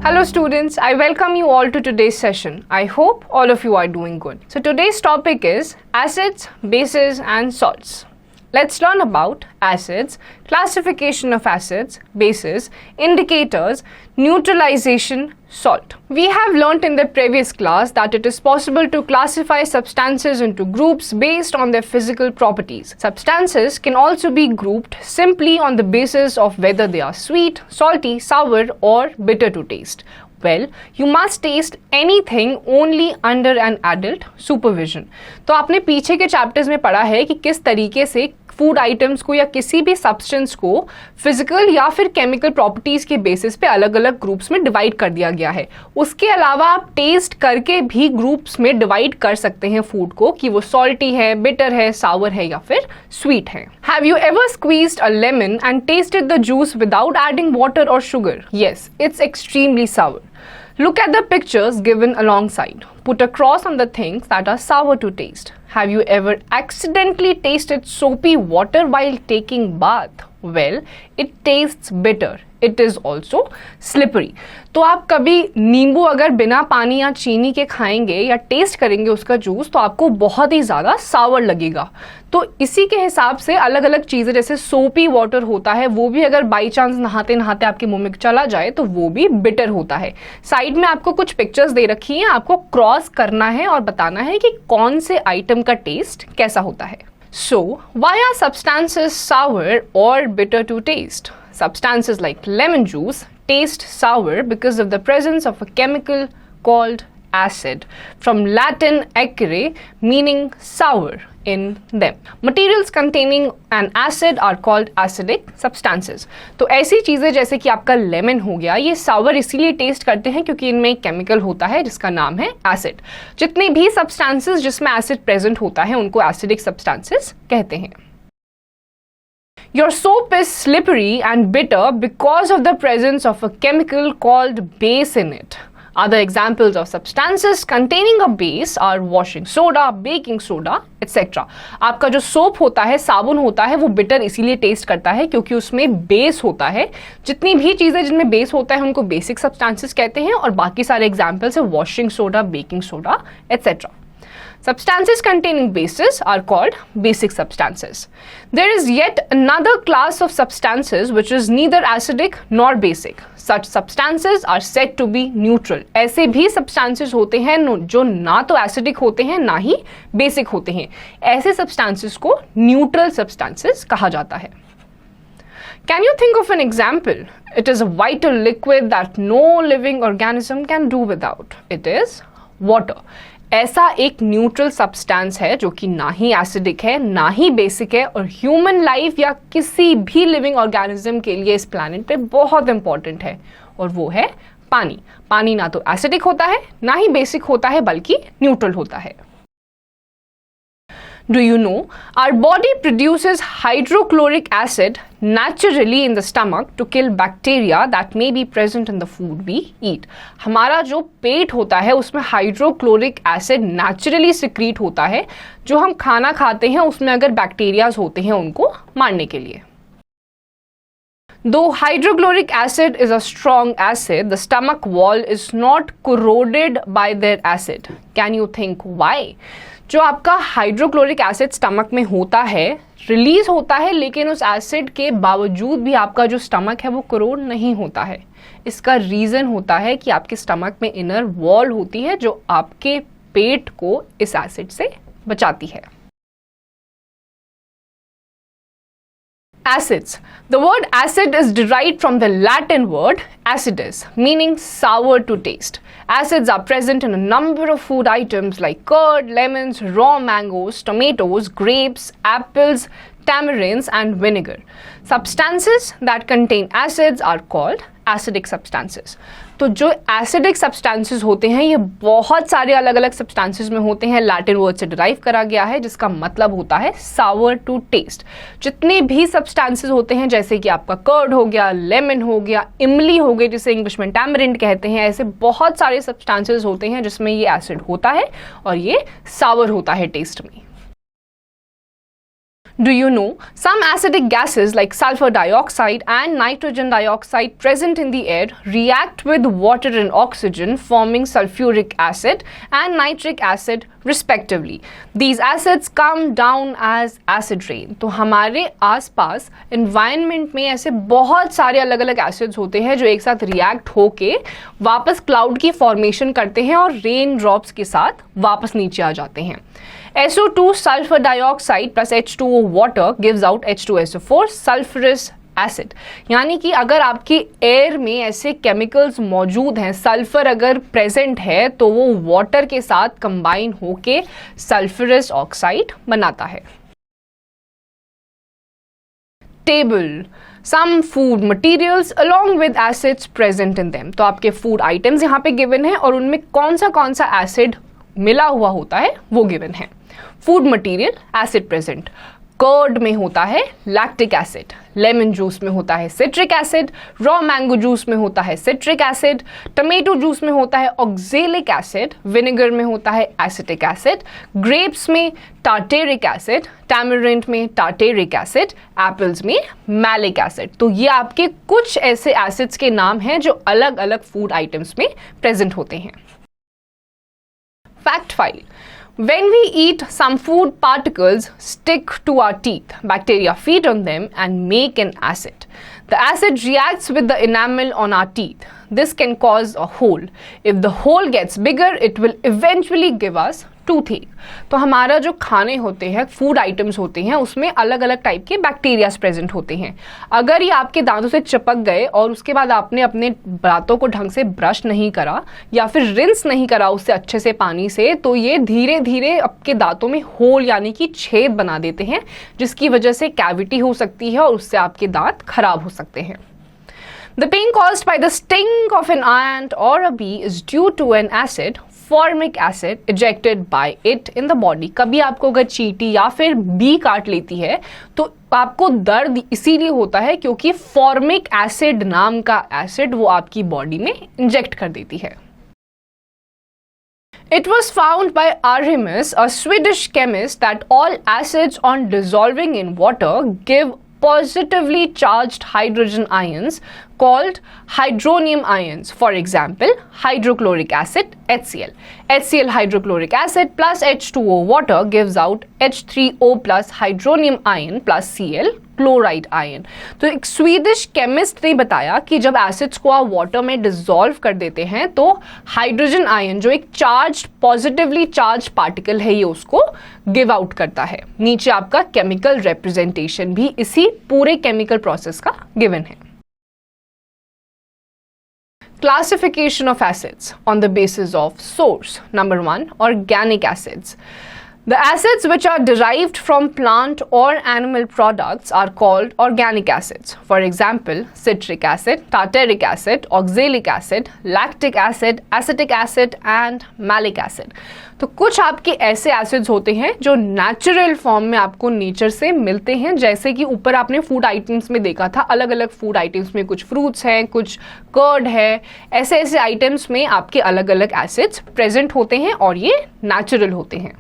Hello students, I welcome you all to today's session. I hope all of you are doing good. So today's topic is acids, bases and salts. Let's learn about acids, classification of acids, bases, indicators, neutralization, salt. We have learnt in the previous class that it is possible to classify substances into groups based on their physical properties. Substances can also be grouped simply on the basis of whether they are sweet, salty, sour or bitter to taste. Well, you must taste anything only under an adult supervision. तो आपने पीछे के chapters में पढ़ा है कि किस तरीके से फूड आइटम्स को या किसी भी सब्सटेंस को फिजिकल या फिर केमिकल प्रॉपर्टीज के बेसिस पे अलग अलग ग्रुप्स में डिवाइड कर दिया गया है. उसके अलावा आप टेस्ट करके भी ग्रुप्स में डिवाइड कर सकते हैं फूड को कि वो सॉल्टी है, बिटर है, सावर है या फिर स्वीट है. Have you ever squeezed a lemon and tasted the juice without adding water और sugar? Yes, it's extremely sour. Look at the pictures given alongside. Put a cross on the things that are sour to taste. Have you ever accidentally tasted soapy water while taking bath? Well, it tastes bitter. It is also slippery. तो आप कभी नींबू अगर बिना पानी या चीनी के खाएंगे या टेस्ट करेंगे उसका जूस तो आपको बहुत ही ज़्यादा सावर लगेगा. तो इसी के हिसाब से अलग अलग चीज़ें जैसे सोपी वाटर होता है वो भी अगर बाई चांस नहाते नहाते आपके मुंह में चला जाए तो वो भी बिटर होता है. साइड में आपको कुछ पिक्चर्स दे रखी हैं, आपको क्रॉस करना है और बताना है कि कौन से आइटम का टेस्ट कैसा होता है. So, why are substances sour or bitter to taste? Substances like lemon juice taste sour because of the presence of a chemical called acid, from Latin acere meaning sour in them. Materials containing an acid are called acidic substances. तो ऐसी चीज़ें जैसे कि आपका lemon हो गया, ये सावर इसीलिए टेस्ट करते हैं क्योंकि इनमें एक केमिकल होता है जिसका नाम है एसिड. जितने भी सब्सटेंसेस जिसमें एसिड प्रेजेंट होता है उनको एसिडिक सब्सटेंसेस कहते हैं. Your soap is slippery and bitter because of the presence of a chemical called base in it. Other examples of substances containing a base are washing soda, baking soda, etc. आपका जो soap होता है, साबुन होता है, वो bitter इसीलिए test करता है क्योंकि उसमें बेस होता है. जितनी भी चीज़ें जिनमें बेस होता है उनको बेसिक सब्सटेंसेस कहते हैं और बाकी सारे एग्जाम्पल्स है washing soda, baking soda, etc. Substances containing bases are called basic substances. There is yet another class of substances which is neither acidic nor basic. Such substances are said to be neutral. ऐसे भी substances होते हैं जो ना तो acidic होते हैं ना ही basic होते हैं. ऐसे substances को neutral substances कहा जाता है. Can you think of an example? It is a vital liquid that no living organism can do without. It is water. ऐसा एक न्यूट्रल सब्सटेंस है जो कि ना ही एसिडिक है ना ही बेसिक है और ह्यूमन लाइफ या किसी भी लिविंग ऑर्गेनिज्म के लिए इस प्लैनेट पे बहुत इंपॉर्टेंट है और वो है पानी. पानी ना तो एसिडिक होता है ना ही बेसिक होता है बल्कि न्यूट्रल होता है. Do you know our body produces hydrochloric acid naturally in the stomach to kill bacteria that may be present in the food we eat. हमारा जो पेट होता है उसमें हाइड्रोक्लोरिक एसिड नेचुरली सिक्रीट होता है. जो हम खाना खाते हैं उसमें अगर बैक्टीरियाज होते हैं उनको मारने के लिए. Though hydrochloric acid is a strong acid, the stomach wall is not corroded by their acid. Can you think why? जो आपका हाइड्रोक्लोरिक एसिड स्टमक में होता है रिलीज होता है लेकिन उस एसिड के बावजूद भी आपका जो स्टमक है वो करोड नहीं होता है. इसका रीज़न होता है कि आपके स्टमक में इनर वॉल होती है जो आपके पेट को इस एसिड से बचाती है. Acids. The word acid is derived from the Latin word acidus, meaning sour to taste. Acids are present in a number of food items like curd, lemons, raw mangoes, tomatoes, grapes, apples, tamarinds, and vinegar. Substances that contain acids are called acidic substances. तो जो acidic substances होते हैं ये बहुत सारे अलग अलग substances में होते हैं. लैटिन वर्ड से डिराइव करा गया है जिसका मतलब होता है सावर टू टेस्ट. जितने भी सब्सटेंसेस होते हैं जैसे कि आपका कर्ड हो गया, लेमन हो गया, इमली हो गई जिसे इंग्लिश में टैमरिंड कहते हैं, ऐसे बहुत सारे सब्सटेंसेस होते हैं जिसमें ये एसिड होता है और ये सावर होता है टेस्ट में. Do you know some acidic gases like sulfur dioxide and nitrogen dioxide present in the air react with water and oxygen, forming sulfuric acid and nitric acid respectively. These acids come down as acid rain. तो हमारे आसपास environment में ऐसे बहुत सारे अलग अलग acids होते हैं जो एक साथ react होके वापस cloud की formation करते हैं और rain drops के साथ वापस नीचे आ जाते हैं. SO2 sulfur dioxide plus H2O water gives out H2SO4 sulfurous acid. यानी कि अगर आपके एयर में ऐसे केमिकल्स मौजूद हैं, सल्फर अगर प्रेजेंट है तो वो वाटर के साथ कंबाइन होके सल्फरस ऑक्साइड बनाता है. Table some food materials along with acids present in them. तो आपके फूड आइटम्स यहाँ पे गिवन है और उनमें कौन सा एसिड मिला हुआ होता है वो गिवन है. Food material acid present. Curd में होता है लैक्टिक एसिड, लेमन जूस में होता है citric acid, raw mango juice में होता है सिट्रिक एसिड, टमेटो जूस में होता है ऑक्जेलिक एसिड, विनेगर में होता है एसिटिक एसिड, ग्रेप्स में टार्टेरिक एसिड, टैमरिंड में टार्टेरिक एसिड, एप्पल्स में मैलिक एसिड. तो ये आपके कुछ ऐसे एसिड्स के नाम हैं जो अलग अलग फूड आइटम्स में प्रेजेंट होते हैं. Fact file. When we eat, some food particles stick to our teeth. Bacteria feed on them and make an acid. The acid reacts with the enamel on our teeth. This can cause a hole. If the hole gets bigger, it will eventually give us toothache. तो हमारा जो खाने होते हैं, food items होते हैं, उसमें अलग अलग टाइप के बैक्टीरियाज प्रेजेंट होते हैं. अगर ये आपके दांतों से चिपक गए और उसके बाद आपने अपने दांतों को ढंग से ब्रश नहीं करा या फिर रिंस नहीं करा उससे अच्छे से पानी से, तो ये धीरे धीरे आपके दांतों में होल यानी कि छेद बना देते हैं, जिसकी वजह से कैविटी हो सकती है और उससे आपके दांत खराब हो सकते हैं. The pain caused by the sting of an ant or a bee is due to an acid, formic acid, ejected by it in the body. कभी आपको अगर चींटी या फिर बी काट लेती है तो आपको दर्द इसीलिए होता है क्योंकि फॉर्मिक एसिड नाम का एसिड वो आपकी बॉडी में इंजेक्ट कर देती है. It was found by Arrhenius, a Swedish chemist, that all acids on dissolving in water give positively charged hydrogen ions called hydronium ions. For example, hydrochloric acid HCl. HCl hydrochloric acid plus H2O water gives out H3O plus hydronium ion plus Cl chloride ion. तो एक Swedish chemist ने बताया कि जब acids को आप water में dissolve कर देते हैं तो हाइड्रोजन आयन जो एक चार्ज पॉजिटिवली चार्ज पार्टिकल है ये उसको गिव आउट करता है. नीचे आपका केमिकल रिप्रेजेंटेशन भी इसी पूरे केमिकल प्रोसेस का गिवन है. Classification of acids on the basis of source. Number 1, organic acids. The acids which are derived from plant or animal products are called organic acids. For example, citric acid, tartaric acid, oxalic acid, lactic acid, acetic acid and malic acid. तो कुछ आपके ऐसे acids होते हैं जो natural form में आपको nature से मिलते हैं, जैसे कि ऊपर आपने फूड आइटम्स में देखा था, अलग अलग फूड आइटम्स में कुछ फ्रूट्स हैं, कुछ कर्ड है, ऐसे ऐसे आइटम्स में आपके अलग अलग एसिड्स प्रेजेंट होते हैं और ये नेचुरल होते हैं.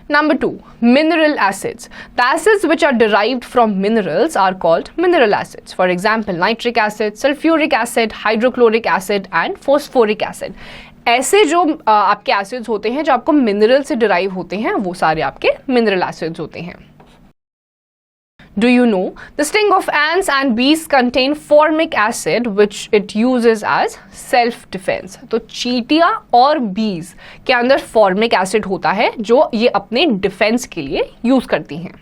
Number 2, mineral acids. The acids which are derived from minerals are called mineral acids. For example, nitric acid, sulfuric acid, hydrochloric acid and phosphoric acid. ऐसे जो आपके एसिड्स होते हैं जो आपको मिनरल से डिराइव होते हैं वो सारे आपके मिनरल एसिड्स होते हैं. Do you know the sting of ants and bees contain formic acid which it uses as self defense. तो चींटियां और बीज के अंदर फॉर्मिक एसिड होता है जो ये अपने डिफेंस के लिए यूज करती हैं.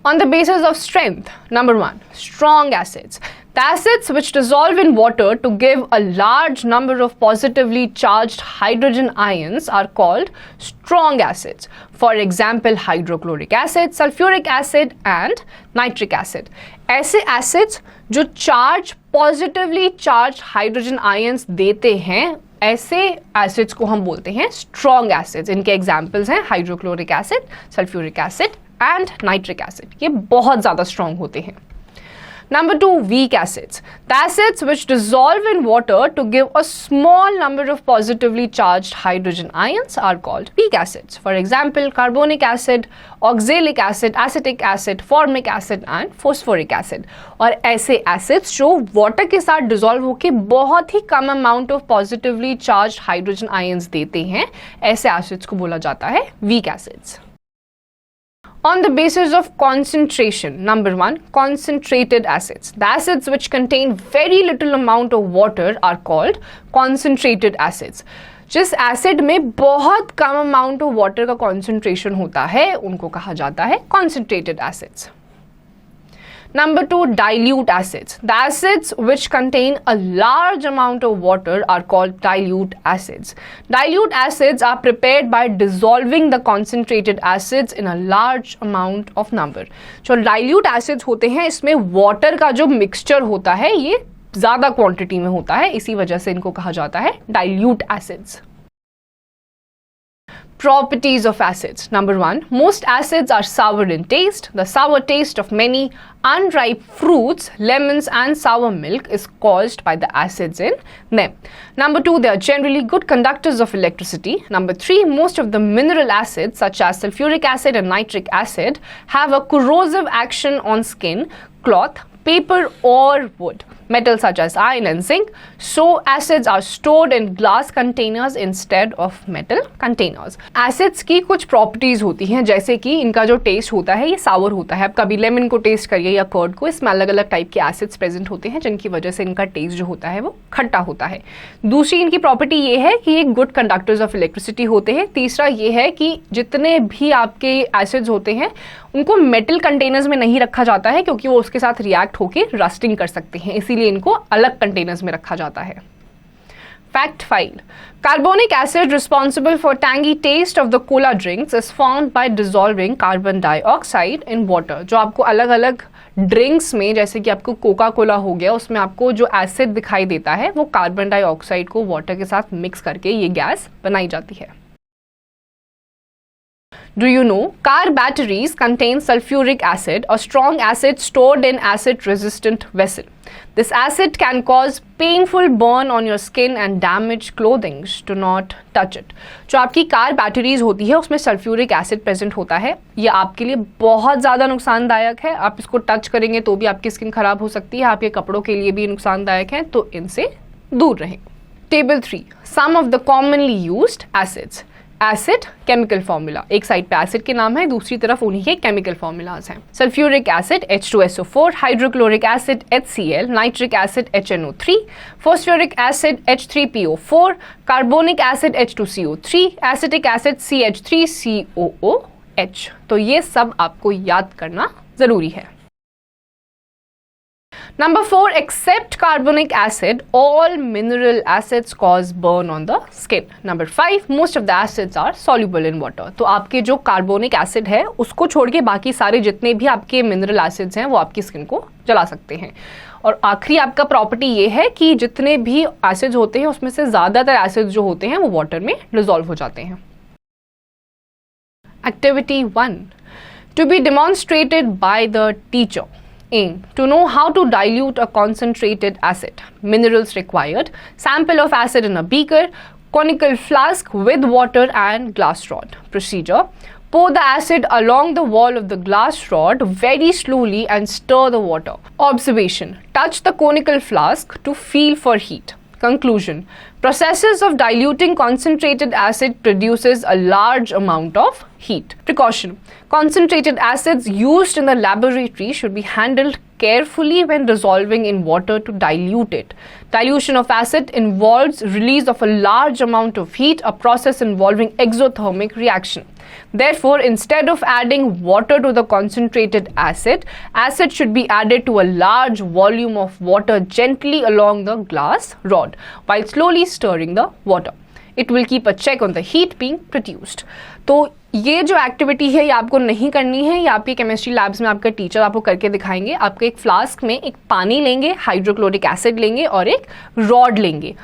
On the basis of strength, number 1, strong acids. The acids which dissolve in water to give a large number of positively charged hydrogen ions are called strong acids. For example, hydrochloric acid, sulfuric acid and nitric acid. ऐसे acids जो charge positively charged hydrogen ions देते हैं, ऐसे acids को हम बोलते हैं strong acids. इनके एग्जाम्पल्स हैं hydrochloric acid, sulphuric acid and nitric acid. ये बहुत ज़्यादा स्ट्रॉन्ग होते हैं. Number 2, weak acids. The acids which dissolve in water to give a small number of positively charged hydrogen ions are called weak acids. For example, carbonic acid, oxalic acid, acetic acid, formic acid and phosphoric acid. और ऐसे acids जो water के साथ dissolve होके बहुत ही कम amount of positively charged hydrogen ions देते हैं, ऐसे acids को बोला जाता है weak acids. On the basis of concentration, number 1, concentrated acids. The acids which contain very little amount of water are called concentrated acids. जिस एसिड में बहुत कम अमाउंट ऑफ वाटर का कॉन्सेंट्रेशन होता है उनको कहा जाता है concentrated acids. Number 2, dilute acids. The acids which contain a large amount of water are called dilute acids. Dilute acids are prepared by dissolving the concentrated acids in a large amount of number. जो dilute acids होते हैं इसमें water का जो mixture होता है ये ज़्यादा quantity में होता है, इसी वजह से इनको कहा जाता है dilute acids. Properties of acids. Number 1, most acids are sour in taste. The sour taste of many unripe fruits, lemons and sour milk is caused by the acids in them. Number 2, they are generally good conductors of electricity. Number 3, most of the mineral acids such as sulfuric acid and nitric acid have a corrosive action on skin, cloth, paper or wood. Metals such as iron and zinc. So acids are stored in glass containers instead of metal containers. Acids की कुछ properties होती हैं जैसे कि इनका जो taste होता है ये sour होता है. आप कभी lemon को taste करिए या curd को, इसमें अलग अलग type के acids present होते हैं जिनकी वजह से इनका taste जो होता है वो खट्टा होता है. दूसरी इनकी property ये है कि ये good conductors of electricity होते हैं. तीसरा ये है कि जितने भी आपके acids होते हैं उनको मेटल कंटेनर्स में नहीं रखा जाता है क्योंकि वो उसके साथ रिएक्ट होकर रस्टिंग कर सकते हैं, इसीलिए इनको अलग कंटेनर्स में रखा जाता है. Fact 5. Carbonic acid responsible for tangy taste of the cola drinks is formed by dissolving carbon dioxide in water. जो आपको अलग अलग ड्रिंक्स में जैसे कि आपको कोका कोला हो गया उसमें आपको जो एसिड दिखाई देता है वो कार्बन डाइऑक्साइड को वाटर के साथ मिक्स करके ये गैस बनाई जाती है. Do you know car batteries contain sulfuric acid, a strong acid stored in acid-resistant vessel. This acid can cause painful burn on your skin and damage clothing. Do not touch it. जो आपकी car batteries होती है उसमें sulphuric acid present होता है. ये आपके लिए बहुत ज़्यादा नुकसानदायक है. आप इसको टच करेंगे तो भी आपकी स्किन खराब हो सकती है, आपके कपड़ों के लिए भी नुकसानदायक है, तो इनसे दूर रहें. Table 3. Some of the commonly used acids. Acid chemical formula, एक साइड पे एसिड के नाम है, दूसरी तरफ उन्हीं के केमिकल फॉर्मूलाज हैं. Sulphuric acid H2SO4, hydrochloric acid HCl, nitric acid HNO3, phosphoric acid H3PO4, carbonic acid H2CO3, acetic acid CH3COOH. तो ये सब आपको याद करना जरूरी है. Number 4, except carbonic acid, all mineral acids cause burn on the skin. Number 5, most of the acids are soluble in water. तो आपके जो कार्बोनिक एसिड है उसको छोड़ के बाकी सारे जितने भी आपके मिनरल एसिड्स हैं वो आपकी स्किन को जला सकते हैं. और आखिरी आपका प्रॉपर्टी ये है कि जितने भी एसिड्स होते हैं उसमें से ज़्यादातर एसिड्स जो होते हैं वो वाटर में डिसॉल्व हो जाते हैं. Activity 1. To be demonstrated by the teacher. Aim. To know how to dilute a concentrated acid. Minerals required. Sample of acid in a beaker. Conical flask with water and glass rod. Procedure. Pour the acid along the wall of the glass rod very slowly and stir the water. Observation. Touch the conical flask to feel for heat. Conclusion. Processes of diluting concentrated acid produces a large amount of heat. Precaution. Concentrated acids used in the laboratory should be handled carefully when dissolving in water to dilute it. Dilution of acid involves release of a large amount of heat, a process involving exothermic reaction. Therefore, instead of adding water to the concentrated acid, acid should be added to a large volume of water gently along the glass rod while slowly stirring the water. It will keep a check on the heat being produced. तो ये जो activity है ये आपको नहीं करनी है, ये आपके केमिस्ट्री लैब्स में आपका टीचर आपको करके दिखाएंगे. आपके एक फ्लास्क में एक पानी लेंगे, हाइड्रोक्लोरिक एसिड लेंगे और एक रॉड लेंगे.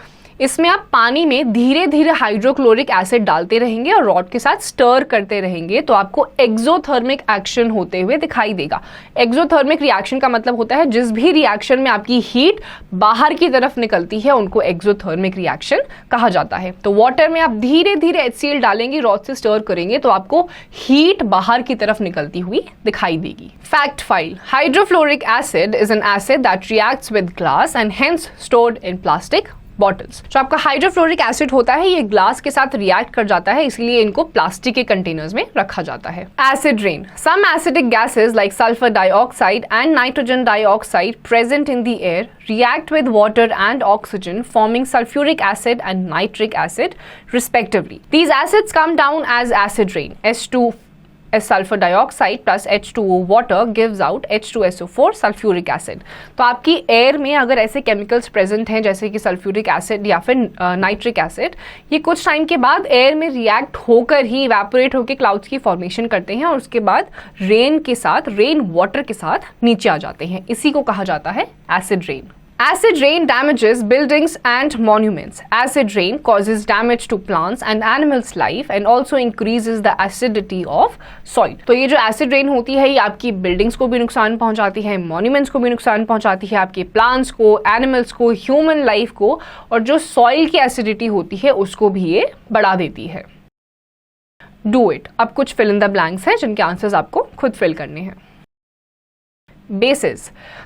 इसमें आप पानी में धीरे धीरे हाइड्रोक्लोरिक एसिड डालते रहेंगे और रॉड के साथ स्टर करते रहेंगे तो आपको एक्सोथर्मिक एक्शन होते हुए दिखाई देगा। एक्सोथर्मिक रिएक्शन का मतलब होता है जिस भी रिएक्शन में आपकी हीट बाहर की तरफ निकलती है उनको एक्सोथर्मिक रिएक्शन कहा जाता है। तो वाटर में आप धीरे धीरे HCl डालेंगे, रॉड से स्टर करेंगे तो आपको हीट बाहर की तरफ निकलती हुई दिखाई देगी। Fact file, hydrofluoric acid is an acid that reacts with glass and hence stored in plastic bottles. जो आपका हाइड्रोफ्लोरिक एसिड होता है ये ग्लास के साथ रिएक्ट कर जाता है, इसलिए इनको प्लास्टिक के कंटेनर्स में रखा जाता है। Acid rain, some acidic gases like sulphur dioxide and nitrogen dioxide present in the air react with water and oxygen forming sulfuric acid and nitric acid respectively. These acids come down as acid rain. H2 as sulfur dioxide plus H2O water gives out H2SO4 sulfuric acid. तो आपकी air में अगर ऐसे chemicals present हैं जैसे कि sulphuric acid या फिर नाइट्रिक एसिड, ये कुछ टाइम के बाद एयर में रिएक्ट होकर ही इवेपोरेट होकर क्लाउड्स की फॉर्मेशन करते हैं और उसके बाद रेन के साथ, रेन वाटर के साथ नीचे आ जाते हैं। इसी को कहा जाता है acid rain. Acid rain damages buildings and monuments. Acid rain causes damage to plants and animals' life and also increases the acidity of soil. तो ये जो acid rain होती है ये आपकी buildings को भी नुकसान पहुंचाती है, monuments को भी नुकसान पहुंचाती है, आपके plants को, animals को, human life को, और जो soil की acidity होती है उसको भी ये बढ़ा देती है। Do it. अब कुछ fill in the blanks हैं जिनके आंसर्स आपको खुद fill करने हैं। Bases.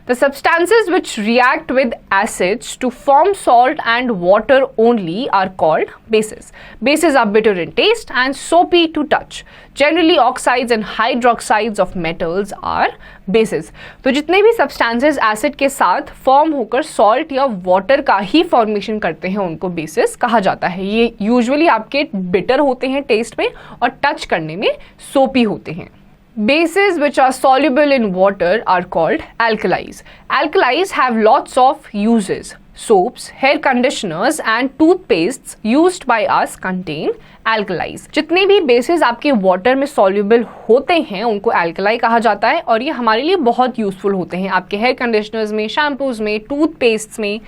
The substances which react with acids to form salt and water only are called bases. Bases are bitter in taste and soapy to touch. Generally, oxides and hydroxides of metals are bases. तो जितने भी substances acid के साथ form होकर salt या water का ही formation करते हैं उनको bases कहा जाता है। ये usually आपके bitter होते हैं taste में और touch करने में soapy होते हैं। Bases which are soluble in water are called alkalis. Alkalis have lots of uses. Soaps, hair conditioners and toothpastes used by us contain alkalis. जितने भी bases आपके water में soluble होते हैं उनको alkali कहा जाता है और ये हमारे लिए बहुत useful होते हैं। आपके hair conditioners में, shampoos में, toothpastes में,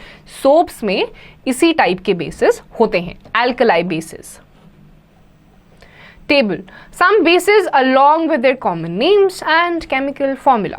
soaps में इसी type के bases होते हैं, alkali bases. Table. Some bases along with their common names and chemical formula.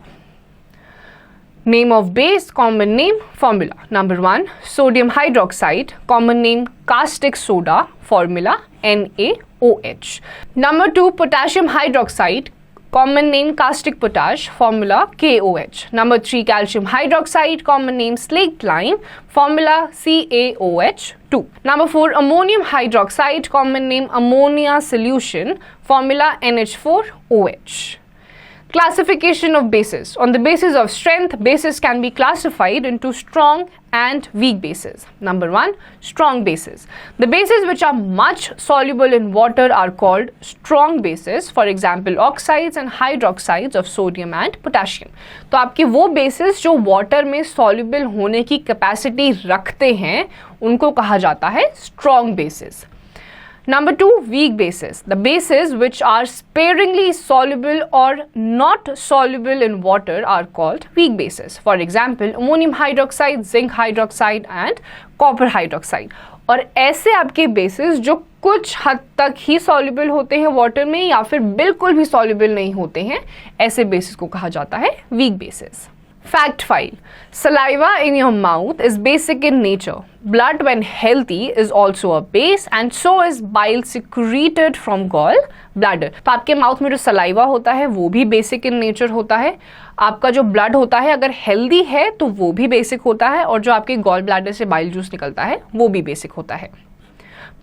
Name of base, common name, formula. Number 1, sodium hydroxide, common name caustic soda, formula NaOH. Number 2, potassium hydroxide, common name caustic potash, formula KOH. Number 3, calcium hydroxide, common name slaked lime, formula CaOH2. Number 4, ammonium hydroxide, common name ammonia solution, formula NH4OH. Classification of bases. On the basis of strength, bases can be classified into strong and weak bases. Number 1, strong bases. The bases which are much soluble in water are called strong bases. For example, oxides and hydroxides of sodium and potassium. तो आपके वो bases जो water में soluble होने की capacity रखते हैं उनको कहा जाता है strong bases. Number 2, weak bases. The bases which are sparingly soluble or not soluble in water are called weak bases. For example, ammonium hydroxide, zinc hydroxide and copper hydroxide. और ऐसे आपके bases जो कुछ हद तक ही soluble होते हैं water में या फिर बिल्कुल भी soluble नहीं होते हैं, ऐसे bases को कहा जाता है weak bases. Fact file. Saliva in your mouth is basic in nature. Blood when healthy is also a base and so is bile secreted from gall bladder. तो आपके माउथ में जो सलाइवा होता है वो भी बेसिक इन नेचर होता है। आपका जो ब्लड होता है अगर हेल्दी है तो वो भी बेसिक होता है और जो आपके गॉल ब्लैडर से बाइल जूस निकलता है वो भी बेसिक होता है।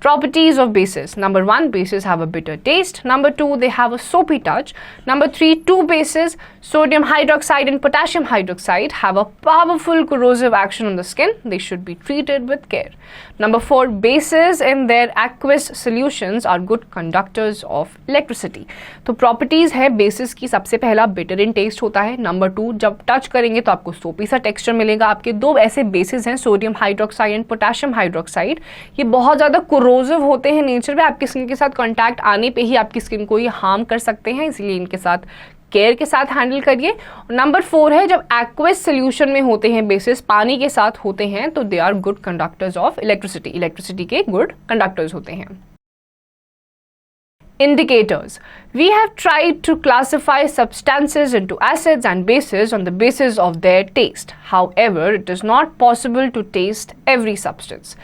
Properties of bases. Number 1, bases have a bitter taste. Number 2, they have a soapy touch. Number 3, two bases, sodium hydroxide and potassium hydroxide, have a powerful corrosive action on the skin. They should be treated with care. Number 4, bases in their aqueous solutions are good conductors of electricity. तो properties है bases की, सबसे पहला bitter in taste होता है. Number 2, जब touch करेंगे तो आपको soapy सा texture मिलेगा. आपके दो ऐसे bases हैं, sodium hydroxide and potassium hydroxide. ये बहुत ज़्यादा corrosive होते हैं नेचर में, आपकी स्किन के साथ कांटेक्ट आने पे ही आपकी स्किन को ये हार्म कर सकते हैं, इसलिए इनके साथ केयर के साथ हैंडल करिए। और नंबर 4 है, जब एक्वस सोल्यूशन में होते हैं बेसिस, पानी के साथ होते हैं, तो they are good conductors of electricity, electricity के गुड कंडक्टर्स होते हैं। Indicators. We have tried to classify substances into acids and bases on the basis of their taste. However, it is not possible to taste every substance.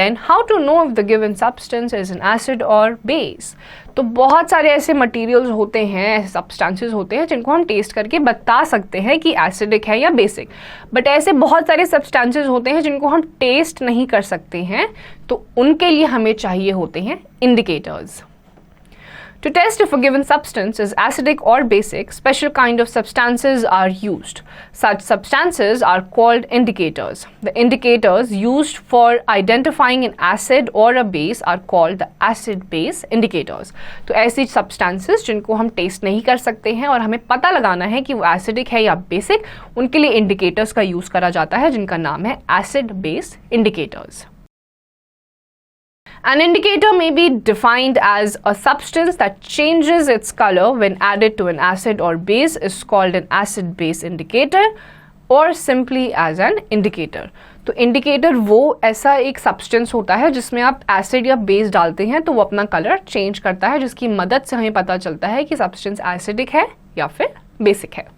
Then, how to know if the given substance is an acid or base? तो बहुत सारे ऐसे materials होते हैं, ऐसे substances होते हैं जिनको हम टेस्ट करके बता सकते हैं कि एसिडिक है या बेसिक, बट ऐसे बहुत सारे सब्सटेंसेस होते हैं जिनको हम टेस्ट नहीं कर सकते हैं, तो उनके लिए हमें चाहिए होते हैं indicators. To test if a given substance is acidic or basic, special kind of substances are used. Such substances are called indicators. The indicators used for identifying an acid or a base are called the acid-base indicators. तो ऐसी substances जिनको हम test नहीं कर सकते हैं और हमें पता लगाना है कि वो acidic है या basic, उनके लिए indicators का यूज़ करा जाता है जिनका नाम है acid-base indicators. An indicator may be defined as a substance that changes its color when added to an acid or base is called an acid-base indicator or simply as an indicator. तो indicator वो ऐसा एक substance होता है जिसमें आप acid या base डालते हैं तो वो अपना color change करता है, जिसकी मदद से हमें पता चलता है कि substance acidic है या फिर basic है।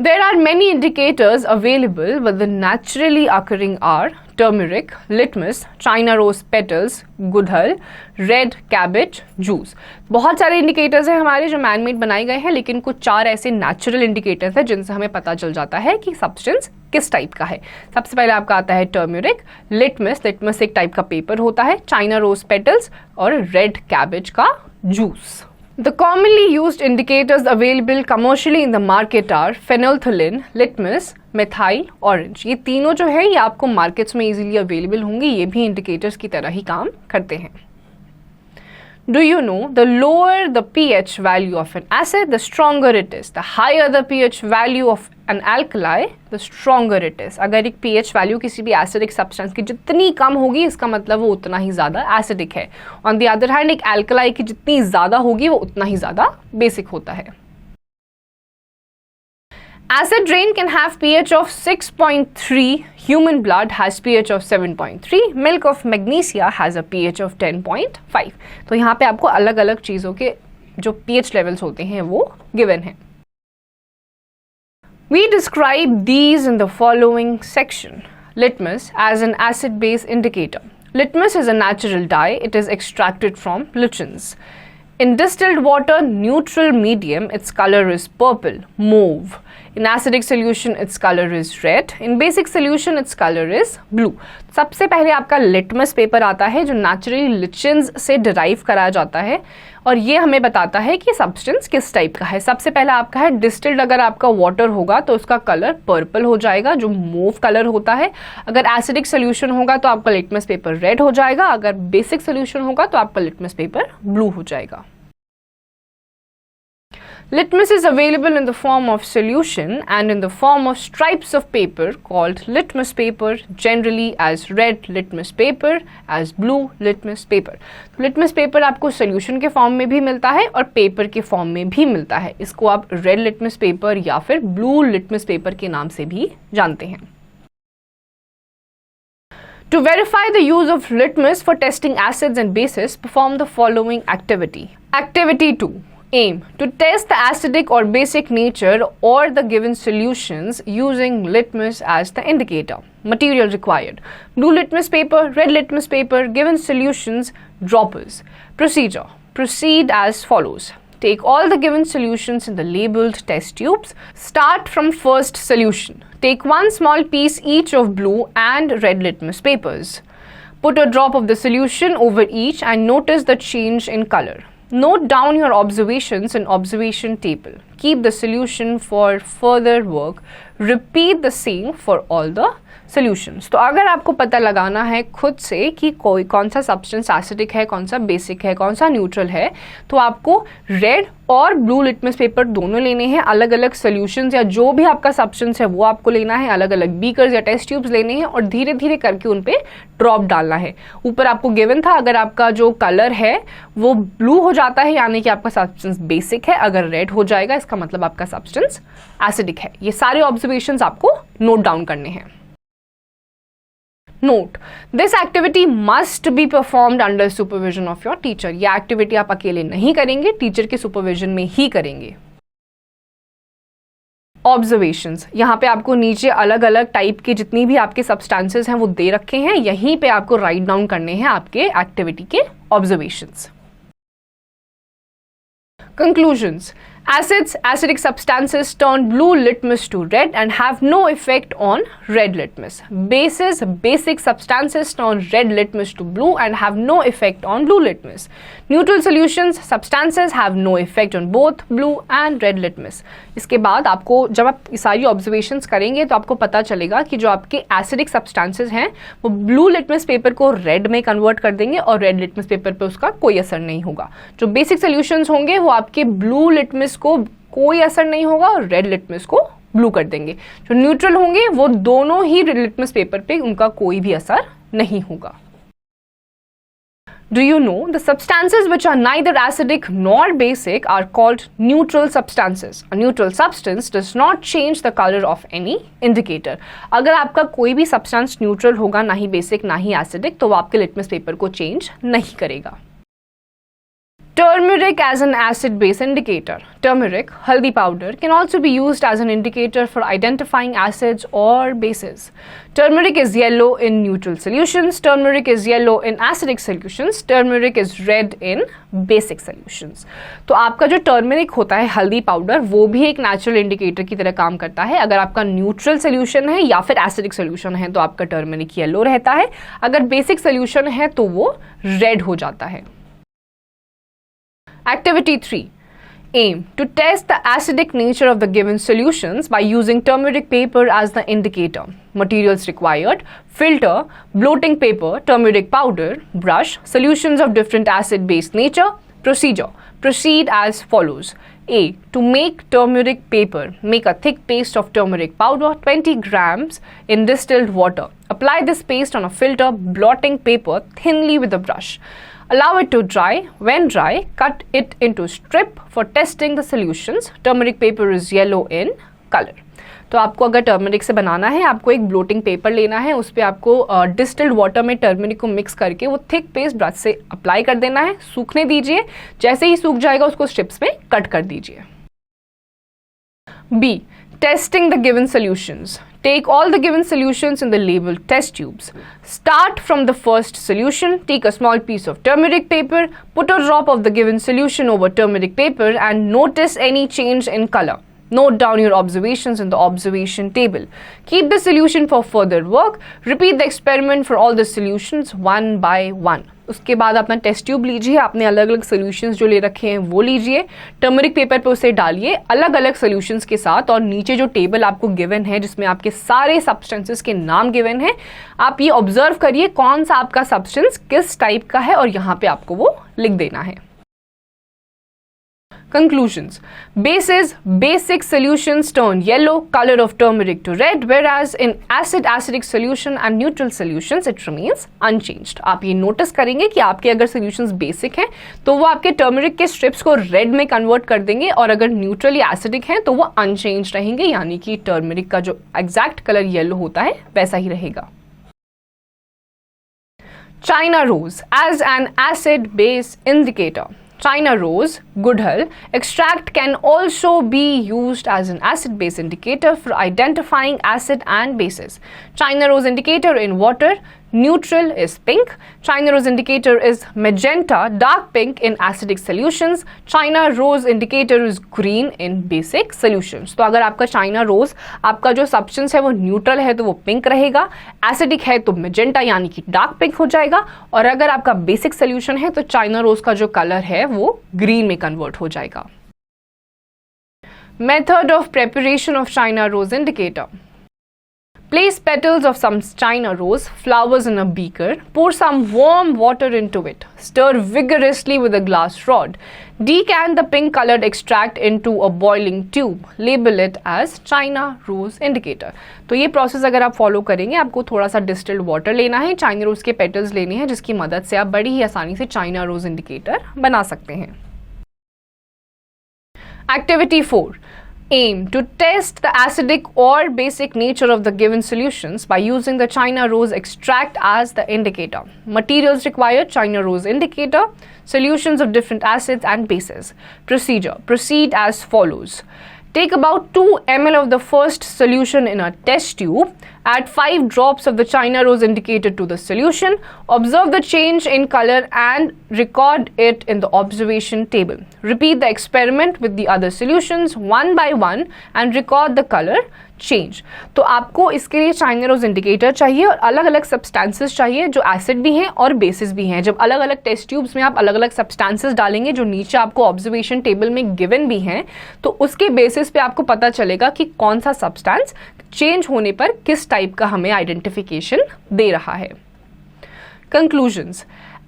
There are many indicators available, but the naturally occurring are turmeric, litmus, China rose petals, गुड़हल, red cabbage juice. बहुत सारे indicators हैं हमारे जो man made बनाए गए हैं, लेकिन कुछ 4 ऐसे natural indicators हैं जिनसे हमें पता चल जाता है कि substance किस टाइप का है। सबसे पहले आपका आता है turmeric, litmus एक टाइप का पेपर होता है, China rose petals और red cabbage का juice। The commonly used indicators available commercially in the market are phenolphthalein, litmus, methyl, orange. ये तीनों जो है ये आपको मार्केट्स में इजीली अवेलेबल होंगे, ये भी इंडिकेटर्स की तरह ही काम करते हैं। Do you know the lower the pH value of an acid, the stronger it is. The higher the pH value of an alkali, the stronger it is. अगर एक pH value किसी भी acidic substance की जितनी कम होगी, इसका मतलब वो उतना ही ज़्यादा acidic है। On the other hand, एक alkali की जितनी ज़्यादा होगी, वो उतना ही ज़्यादा basic होता है। Acid rain can have pH of 6.3, human blood has pH of 7.3, milk of magnesia has a pH of 10.5. तो यहाँ पे आपको अलग अलग चीज़ों के जो pH levels होते हैं वो given हैं। We describe these in the following section. Litmus as an acid-base indicator. Litmus is a natural dye. It is extracted from lichens. In distilled water, neutral medium, its color is purple, mauve. In acidic solution, its color is red. In basic solution, its color is blue. सबसे पहले आपका litmus paper आता है जो naturally लिचेंस से derive करा जाता है और ये हमें बताता है कि सब्सटेंस किस टाइप का है। सबसे पहला आपका है डिस्टिल्ड, अगर आपका वाटर होगा तो उसका कलर पर्पल हो जाएगा जो मूव कलर होता है। अगर एसिडिक सोल्यूशन होगा तो आपका लिटमस पेपर रेड हो जाएगा, अगर बेसिक सोल्यूशन होगा तो आपका लिटमस पेपर ब्लू हो जाएगा। Litmus is available in the form of solution and in the form of stripes of paper called litmus paper, generally as red litmus paper, as blue litmus paper. Litmus paper आपको solution के form में भी मिलता है और paper के form में भी मिलता है। इसको आप red litmus paper या फिर blue litmus paper के नाम से भी जानते हैं। To verify the use of litmus for testing acids and bases, perform the following activity. Activity 2. Aim to test the acidic or basic nature or the given solutions using litmus as the indicator. Material required: blue litmus paper, red litmus paper, given solutions, droppers. Procedure: proceed as follows. Take all the given solutions in the labeled test tubes. Start from first solution. Take one small piece each of blue and red litmus papers. Put a drop of the solution over each and notice the change in color. Note down your observations in observation table. Keep the solution for further work. Repeat the same for all the solutions. तो अगर आपको पता लगाना है खुद से कि कोई कौन सा सब्सटेंस एसिडिक है, कौन सा बेसिक है, कौन सा न्यूट्रल है, तो आपको रेड और ब्लू लिटमस पेपर दोनों लेने हैं, अलग अलग सॉल्यूशंस या जो भी आपका सब्सटेंस है वो आपको लेना है, अलग अलग बीकर्स या टेस्ट ट्यूब्स लेने हैं और धीरे धीरे करके उन पे ड्रॉप डालना है। ऊपर आपको गिवन था अगर आपका जो कलर है वो ब्लू हो जाता है यानी कि आपका सब्सटेंस बेसिक है, अगर रेड हो जाएगा इसका मतलब आपका सब्सटेंस एसिडिक है। ये सारे ऑब्जर्वेशंस आपको नोट डाउन करने हैं। Note, this activity must be performed under supervision of your teacher. यह एक्टिविटी आप अकेले नहीं करेंगे, टीचर के सुपरविजन में ही करेंगे। ऑब्जर्वेशंस, यहाँ पे आपको नीचे अलग अलग टाइप के जितनी भी आपके सब्सटेंसेस हैं वो दे रखे हैं, यहीं पे आपको राइट डाउन करने हैं आपके एक्टिविटी के observations. Conclusions. Acids, acidic substances turn blue litmus to red and have no effect on red litmus. Bases, basic substances turn red litmus to blue and have no effect on blue litmus. Neutral solutions, substances have no effect on both blue and red litmus. इसके बाद आपको जब आप सारी observations करेंगे तो आपको पता चलेगा कि जो आपके एसिडिक सब्सटेंसेस हैं वो ब्लू लिटमस पेपर को रेड में कन्वर्ट कर देंगे और रेड लिटमस पेपर पे उसका कोई असर नहीं होगा। जो बेसिक सोल्यूशंस होंगे वो आपके ब्लू लिटमस को कोई असर नहीं होगा और रेड लिटमस को ब्लू कर देंगे। जो न्यूट्रल होंगे वो दोनों ही लिटमस पेपर पे उनका कोई भी असर नहीं होगा। Do you know the substances which are neither acidic nor basic are called neutral substances? A neutral substance does not change the color of any indicator. अगर आपका कोई भी सब्सटेंस न्यूट्रल होगा, ना ही बेसिक ना ही एसिडिक, तो वो आपके लिटमस पेपर को चेंज नहीं करेगा। Turmeric as an acid-base indicator. Turmeric, haldi powder, can also be used as an indicator for identifying acids or bases. Turmeric is yellow in neutral solutions. Turmeric is yellow in acidic solutions. Turmeric is red in basic solutions. तो आपका जो turmeric होता है हल्दी powder वो भी एक natural indicator की तरह काम करता है। अगर आपका न्यूट्रल सोल्यूशन है या फिर एसिडिक सोल्यूशन है तो आपका टर्मरिक येलो रहता है, अगर बेसिक सोल्यूशन है तो वो रेड हो जाता है। Activity 3. Aim to test the acidic nature of the given solutions by using turmeric paper as the indicator. Materials required: filter, bloating paper, turmeric powder, brush, solutions of different acid-base nature. Procedure. Proceed as follows. A. To make turmeric paper, make a thick paste of turmeric powder 20 grams in distilled water. Apply this paste on a filter blotting paper thinly with a brush. Allow it to dry. When dry, cut it into strip for testing the solutions. Turmeric paper is yellow in color. तो आपको अगर turmeric से बनाना है, आपको एक blotting paper लेना है, उस पर आपको डिस्टिल्ड वाटर में टर्मरिक को मिक्स करके वो थिक पेस्ट ब्रश से अप्लाई कर देना है, सूखने दीजिए। जैसे ही सूख जाएगा उसको स्ट्रिप्स में कट कर दीजिए। B. Testing the given solutions. Take all the given solutions in the labeled test tubes. Start from the first solution. Take a small piece of turmeric paper. Put a drop of the given solution over turmeric paper and notice any change in color. Note down your observations in the observation table. Keep the solution for further work. Repeat the experiment for all the solutions one by one. उसके बाद अपना test tube लीजिए, आपने अलग अलग solutions जो ले रखे हैं वो लीजिए, टर्मरिक पेपर पे उसे डालिए अलग अलग सोल्यूशंस के साथ और नीचे जो टेबल आपको गिवन है जिसमें आपके सारे सब्सटेंसेस के नाम गिवन है, आप ये ऑब्जर्व करिए कौन सा आपका सब्सटेंस किस टाइप का है और यहाँ पे आपको वो लिख देना है। Conclusions. Bases, basic solutions turn yellow, color of turmeric to red, whereas in acidic solution and neutral solutions it remains unchanged. आप ये नोटिस करेंगे कि आपके अगर solutions basic हैं तो वो आपके turmeric के strips को red में convert कर देंगे और अगर neutral या acidic हैं तो वो unchanged रहेंगे, यानी कि turmeric का जो exact color yellow होता है वैसा ही रहेगा। China rose as an acid-base indicator. China rose, Goodhull extract can also be used as an acid-base indicator for identifying acid and bases. China rose indicator in water, neutral is pink. China rose indicator is magenta, dark pink in acidic solutions. China rose indicator is green in basic solutions. तो अगर आपका China rose आपका जो substance है वो neutral है तो वो पिंक रहेगा, एसिडिक है तो मेजेंटा यानी कि डार्क पिंक हो जाएगा, और अगर आपका बेसिक सोल्यूशन है तो China rose का जो कलर है वो ग्रीन में कन्वर्ट हो जाएगा। Method of preparation of China rose indicator. Place petals of some China rose flowers in a beaker. Pour some warm water into it. Stir vigorously with a glass rod. Decant the pink colored extract into a boiling tube. Label it as China rose indicator. तो ये process अगर आप follow करेंगे, आपको थोड़ा सा distilled water लेना है, चाइना रोज के पेटल्स लेने हैं, जिसकी मदद से आप बड़ी ही आसानी से चाइना रोज इंडिकेटर बना सकते हैं. Activity 4. Aim to test the acidic or basic nature of the given solutions by using the China rose extract as the indicator. Materials required: China rose indicator, solutions of different acids and bases. Procedure: proceed as follows. Take about 2 ml of the first solution in a test tube. Add 5 drops of the China rose indicator to the solution. Observe the change in color and record it in the observation table. Repeat the experiment with the other solutions one by one and record the color change. तो आपको इसके लिए China rose indicator चाहिए और अलग अलग substances चाहिए जो एसिड भी हैं और बेसिस भी हैं. जब अलग अलग टेस्ट ट्यूब्स में आप अलग अलग सब्सटेंसेस डालेंगे जो नीचे आपको ऑब्जर्वेशन टेबल में गिवन भी हैं, तो उसके बेसिस पे आपको पता चलेगा कि कौन सा सब्सटेंस चेंज होने पर किस टाइप का हमें आइडेंटिफिकेशन दे रहा है. Conclusions: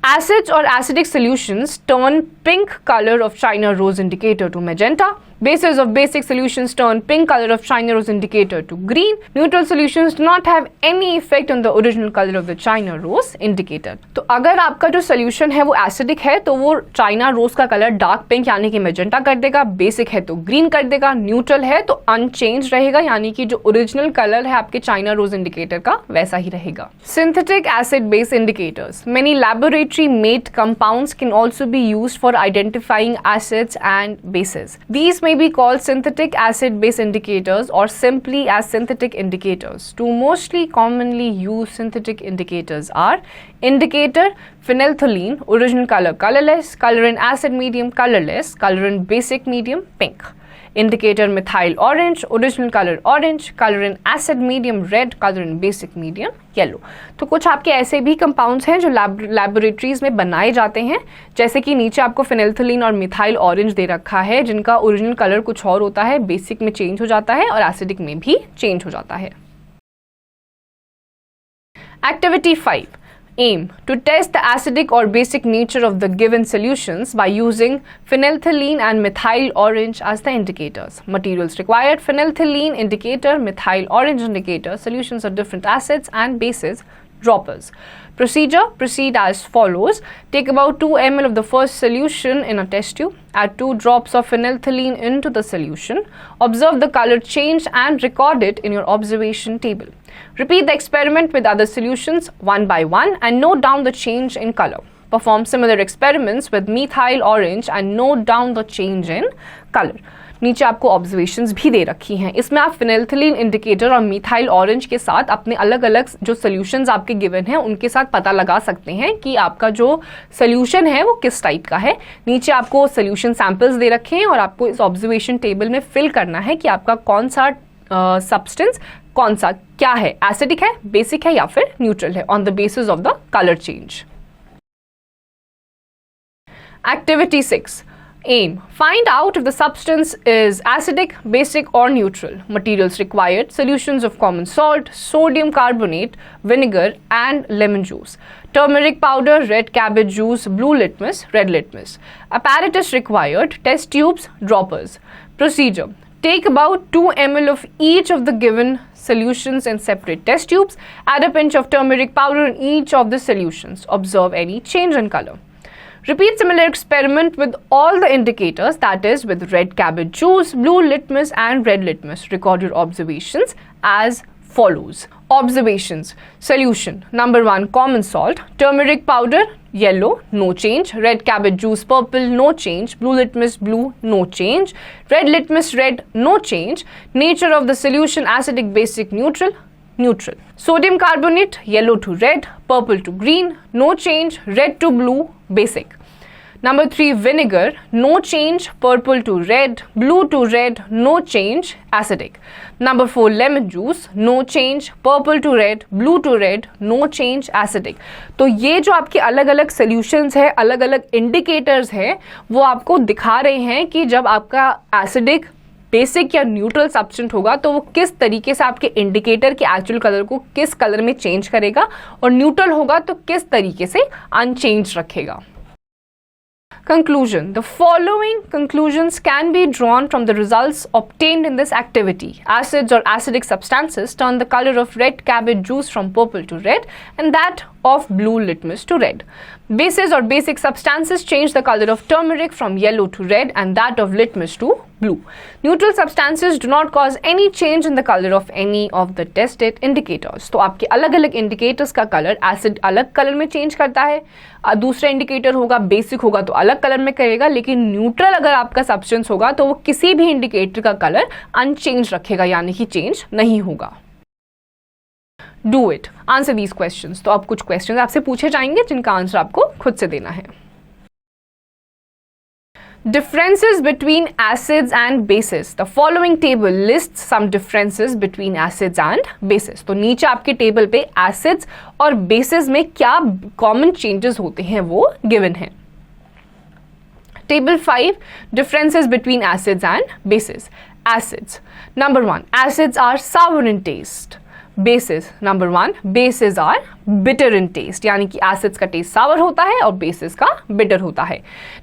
Acids or acidic solutions turn pink color of China rose indicator to magenta. Bases of basic solutions turn pink color of China rose indicator to green. Neutral solutions do not have any effect on the original color of the China rose indicator. तो अगर आपका जो solution है वो acidic है तो वो China rose का कलर डार्क पिंक यानी कि magenta कर देगा, बेसिक है तो ग्रीन कर देगा, न्यूट्रल है तो अनचेंज रहेगा यानी कि जो ओरिजिनल कलर है आपके China rose indicator का वैसा ही रहेगा. Synthetic acid base indicators. Many laboratory made compounds can also be used for identifying acids and bases. These may be called synthetic acid base indicators or simply as synthetic indicators. Two mostly commonly used synthetic indicators are indicator phenolphthalein, original color colorless, color in acid medium colorless, color in basic medium pink. Indicator methyl orange, original color orange, color in acid medium red, color in basic medium yellow. तो कुछ आपके ऐसे भी compounds हैं जो laboratories में बनाए जाते हैं, जैसे कि नीचे आपको फिनेल्थलीन और मिथाइल ऑरेंज दे रखा है, जिनका ओरिजिनल कलर कुछ और होता है, बेसिक में चेंज हो जाता है और एसिडिक में भी चेंज हो जाता है. Activity 5. Aim to test the acidic or basic nature of the given solutions by using phenolphthalein and methyl orange as the indicators. Materials required: phenolphthalein indicator, methyl orange indicator, solutions of different acids and bases, droppers. Procedure: proceed as follows. Take about 2 ml of the first solution in a test tube. Add 2 drops of phenolphthalein into the solution. Observe the color change and record it in your observation table. Repeat the experiment with other solutions one by one and note down the change in color. Perform similar experiments with methyl orange and note down the change in color. नीचे आपको observations भी दे रखी हैं. इसमें आप फिनेल्थलीन indicator और methyl orange के साथ अपने अलग अलग जो सोल्यूशंस आपके गिवन हैं उनके साथ पता लगा सकते हैं कि आपका जो सोल्यूशन है वो किस टाइप का है. नीचे आपको सोल्यूशन सैंपल्स दे रखे हैं और आपको इस ऑब्जर्वेशन टेबल में फिल करना है कि आपका कौन सा सब्सटेंस कौन सा क्या है, एसिडिक है, बेसिक है या फिर न्यूट्रल है, on the basis of the colour change. Activity 6. Aim. Find out if the substance is acidic, basic or neutral. Materials required: solutions of common salt, sodium carbonate, vinegar and lemon juice. Turmeric powder, red cabbage juice, blue litmus, red litmus. Apparatus required: test tubes, droppers. Procedure: take about 2 ml of each of the given solutions in separate test tubes. Add a pinch of turmeric powder in each of the solutions. Observe any change in color. Repeat similar experiment with all the indicators, that is with red cabbage juice, blue litmus and red litmus. Record your observations as follows. Observations. Solution. Number 1, common salt. Turmeric powder, yellow, no change. Red cabbage juice, purple, no change. Blue litmus, blue, no change. Red litmus, red, no change. Nature of the solution: acidic, basic, neutral. Neutral. Sodium carbonate, yellow to red, purple to green, no change. Red to blue, basic. Number 3, vinegar, no change, purple to red, blue to red, no change, acidic. Number 4, lemon juice, no change, purple to red, blue to red, no change, acidic. तो ये जो आपके अलग अलग solutions है, अलग अलग indicators है, वो आपको दिखा रहे हैं कि जब आपका acidic, बेसिक या न्यूट्रल सब्सटेंस होगा तो वो किस तरीके से आपके इंडिकेटर के एक्चुअल कलर को किस कलर में चेंज करेगा, और न्यूट्रल होगा तो किस तरीके से अनचेंज रखेगा। Conclusion. The following conclusions can be drawn from the results obtained in this activity. Acids or acidic substances turn the color of red cabbage juice from purple to red, and that of blue litmus to red. Bases or basic substances change the color of turmeric from yellow to red, and that of litmus to blue. Neutral substances do not cause any change in the color of any of the tested indicators. तो आपके अलग अलग indicators का colour, acid अलग colour में change करता है, दूसरा इंडिकेटर होगा बेसिक होगा तो अलग कलर में करेगा, लेकिन न्यूट्रल अगर आपका सब्सटेंस होगा तो वो किसी भी इंडिकेटर का कलर अनचेंज रखेगा, यानी कि चेंज नहीं होगा। Do it, answer these questions. तो अब कुछ क्वेश्चंस आपसे पूछे जाएंगे जिनका आंसर आपको खुद से देना है। Differences between acids and bases. The following table lists some differences between acids and bases. तो नीचे आपके टेबल पे acids और bases में क्या common changes होते हैं वो given है। Table 5, differences between acids and bases. Acids. Number 1, acids are sour in taste. Bases. Number 1, bases are bitter in taste. यानी कि acids का टेस्ट sour होता है और bases का bitter होता है।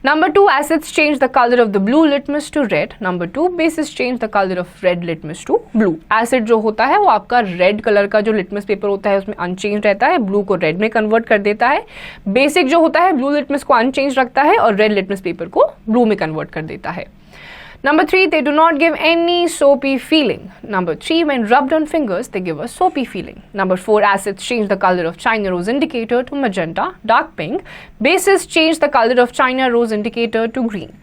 Number 2, acids change the color of the blue litmus to red. Number 2, bases change the color of red litmus to blue. Acid जो होता है वो आपका red कलर का जो litmus पेपर होता है उसमें unchanged रहता है, blue को red में convert कर देता है। Basic जो होता है blue litmus को unchanged रखता है और red litmus पेपर को blue में convert कर देता है। Number 3, they do not give any soapy feeling. Number 3, when rubbed on fingers, they give a soapy feeling. Number 4, acids change the color of China rose indicator to magenta, dark pink. Bases change the color of China rose indicator to green.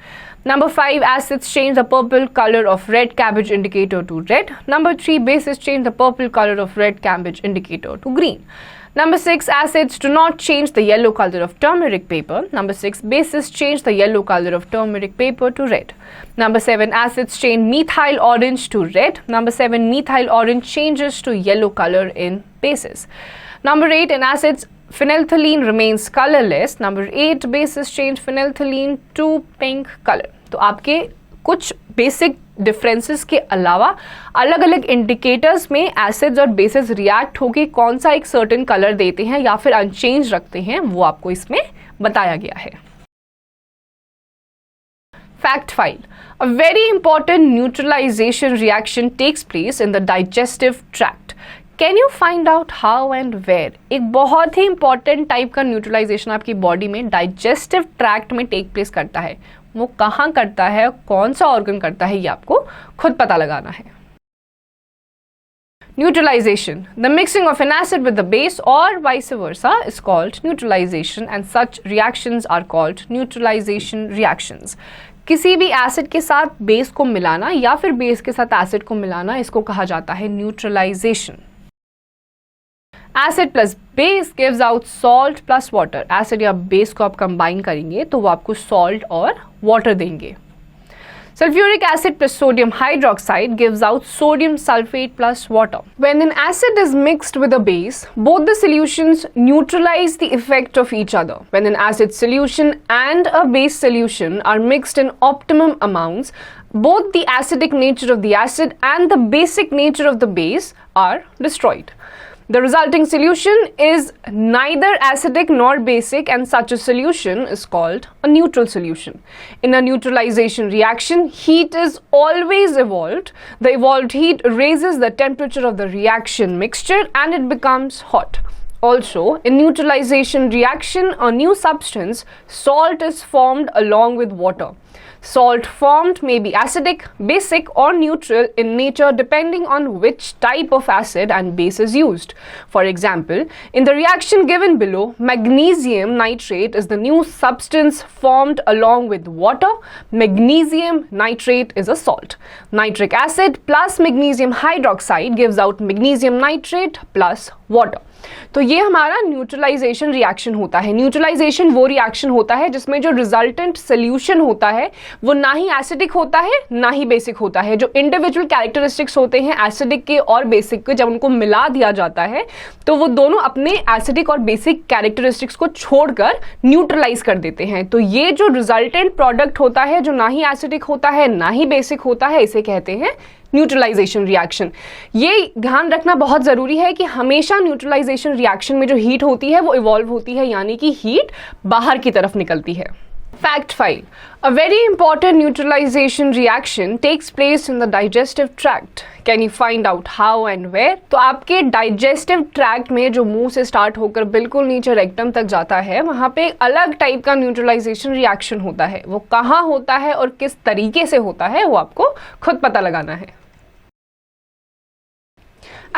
Number 5, acids change the purple color of red cabbage indicator to red. Number 3, bases change the purple color of red cabbage indicator to green. Number 6, acids do not change the yellow color of turmeric paper. Number 6, bases change the yellow color of turmeric paper to red. Number 7, acids change methyl orange to red. Number 7, methyl orange changes to yellow color in bases. Number 8, in acids, phenolphthalein remains colorless. Number 8, bases change phenolphthalein to pink color. तो आपके कुछ basic differences के अलावा अलग अलग indicators में acids और basis react होकर कौन सा एक सर्टेन कलर देते हैं या फिर अनचेंज रखते हैं वो आपको इसमें बताया गया है। Fact 5. A very important neutralization reaction takes place in the digestive tract. Can you find out how and where? एक बहुत ही इंपॉर्टेंट टाइप का न्यूट्रलाइजेशन आपकी बॉडी में डाइजेस्टिव ट्रैक्ट में टेक प्लेस करता है। वो कहाँ करता है, कौन सा ऑर्गन करता है, ये आपको खुद पता लगाना है। Neutralization. The mixing of an acid with the base or vice versa is called neutralization, and such reactions are called neutralization reactions. किसी भी एसिड के साथ बेस को मिलाना या फिर बेस के साथ एसिड को मिलाना, इसको कहा जाता है neutralisation. Acid plus base gives out salt plus water. Acid या बेस को आप कंबाइन करेंगे तो वो आपको सॉल्ट और वाटर देंगे। Sulfuric acid plus sodium hydroxide gives out sodium sulfate plus water. When an acid is mixed with a base, both the solutions neutralize the effect of each other. When an acid solution and a base solution are mixed in optimum amounts, both the acidic nature of the acid and the basic nature of the base are destroyed. The resulting solution is neither acidic nor basic, and such a solution is called a neutral solution. In a neutralization reaction, heat is always evolved. The evolved heat raises the temperature of the reaction mixture and it becomes hot. Also, in neutralization reaction, a new substance, salt, is formed along with water. Salt formed may be acidic, basic or neutral in nature depending on which type of acid and base is used. For example, in the reaction given below, magnesium nitrate is the new substance formed along with water. Magnesium nitrate is a salt. Nitric acid plus magnesium hydroxide gives out magnesium nitrate plus water. तो ये हमारा neutralisation reaction होता है। Neutralisation वो reaction होता है जिसमें जो रिजल्टेंट सोल्यूशन होता है वो ना ही एसिडिक होता है ना ही बेसिक होता है। जो इंडिविजुअल कैरेक्टरिस्टिक्स होते हैं एसिडिक के और बेसिक के, जब उनको मिला दिया जाता है तो वो दोनों अपने एसिडिक और बेसिक कैरेक्टरिस्टिक्स को छोड़कर न्यूट्रलाइज कर देते हैं। तो ये जो रिजल्टेंट प्रोडक्ट होता है जो ना ही एसिडिक होता है ना ही बेसिक होता है, इसे कहते हैं न्यूट्रलाइजेशन रिएक्शन। ये ध्यान रखना बहुत जरूरी है कि हमेशा न्यूट्रलाइजेशन रिएक्शन में जो हीट होती है वो इवॉल्व होती है, यानी कि हीट बाहर की तरफ निकलती है। Fact 5. A very important neutralization reaction takes place in the digestive tract. Can you find out how and where? तो आपके digestive tract में जो मुंह से स्टार्ट होकर बिल्कुल नीचे रेक्टम तक जाता है, वहाँ पे एक अलग टाइप का न्यूट्रलाइजेशन रिएक्शन होता है। वो कहाँ होता है और किस तरीके से होता है वो आपको खुद पता लगाना है।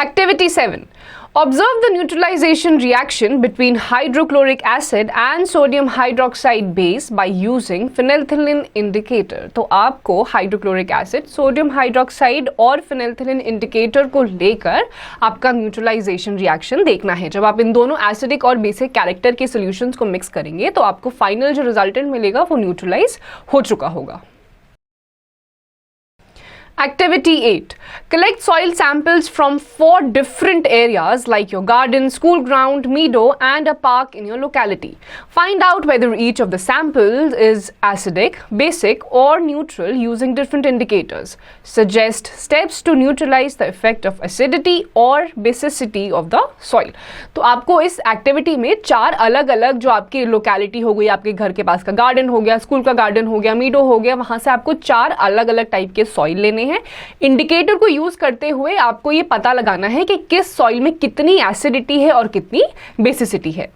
Activity 7. Observe the neutralization reaction between hydrochloric acid and sodium hydroxide base by using phenolphthalein indicator. तो आपको हाइड्रोक्लोरिक एसिड, सोडियम हाइड्रोक्साइड और phenolphthalein इंडिकेटर को लेकर आपका न्यूट्रलाइजेशन रिएक्शन देखना है। जब आप इन दोनों एसिडिक और बेसिक कैरेक्टर के सॉल्यूशंस को मिक्स करेंगे तो आपको फाइनल जो रिजल्टेंट मिलेगा वो न्यूट्रलाइज हो चुका होगा। Activity 8. Collect soil samples from 4 different areas like your garden, school ground, meadow and a park in your locality. Find out whether each of the samples is acidic, basic or neutral using different indicators. Suggest steps to neutralize the effect of acidity or basicity of the soil. तो आपको इस activity में 4 अलग अलग जो आपकी locality हो गई, आपके घर के पास का गार्डन हो गया, स्कूल का गार्डन हो गया, मीडो हो गया, वहां से आपको 4 अलग अलग टाइप के सॉइल लेने हैं। इंडिकेटर को यूज करते हुए आपको ये पता लगाना है कि किस सॉइल में कितनी एसिडिटी है और कितनी बेसिसिटी है।